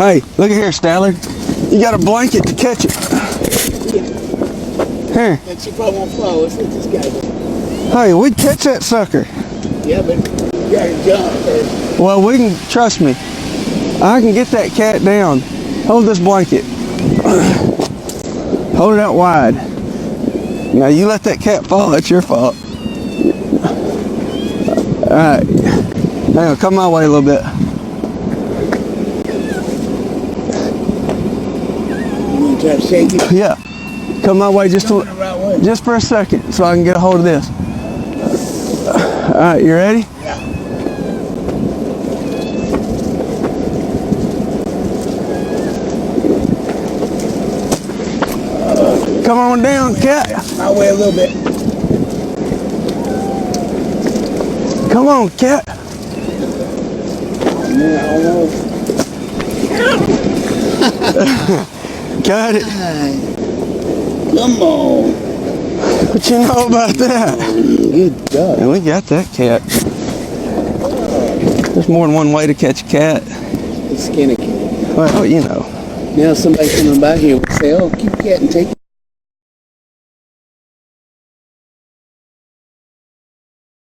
Hey, look at here, Stallard. You got a blanket to catch it. Here. That you probably won't follow us with this guy. Hey, we'd catch that sucker. Yeah, but you gotta jump first. Well, we can, trust me. I can get that cat down. Hold this blanket. Hold it out wide. Now you let that cat fall, that's your fault. Alright. Hang on, come my way a little bit. You wanna try to shake it? Yeah. Come my way just Going the right way. just for a second so I can get a hold of this. Alright, you ready? Yeah. Come on down, cat. My way a little bit. Come on, cat. Yeah, almost. Got it. Come on. What you know about that? Good job. And we got that cat. There's more than one way to catch a cat. It's skinny cat. Well, you know. Now somebody coming by here will say, oh, keep the cat and take it.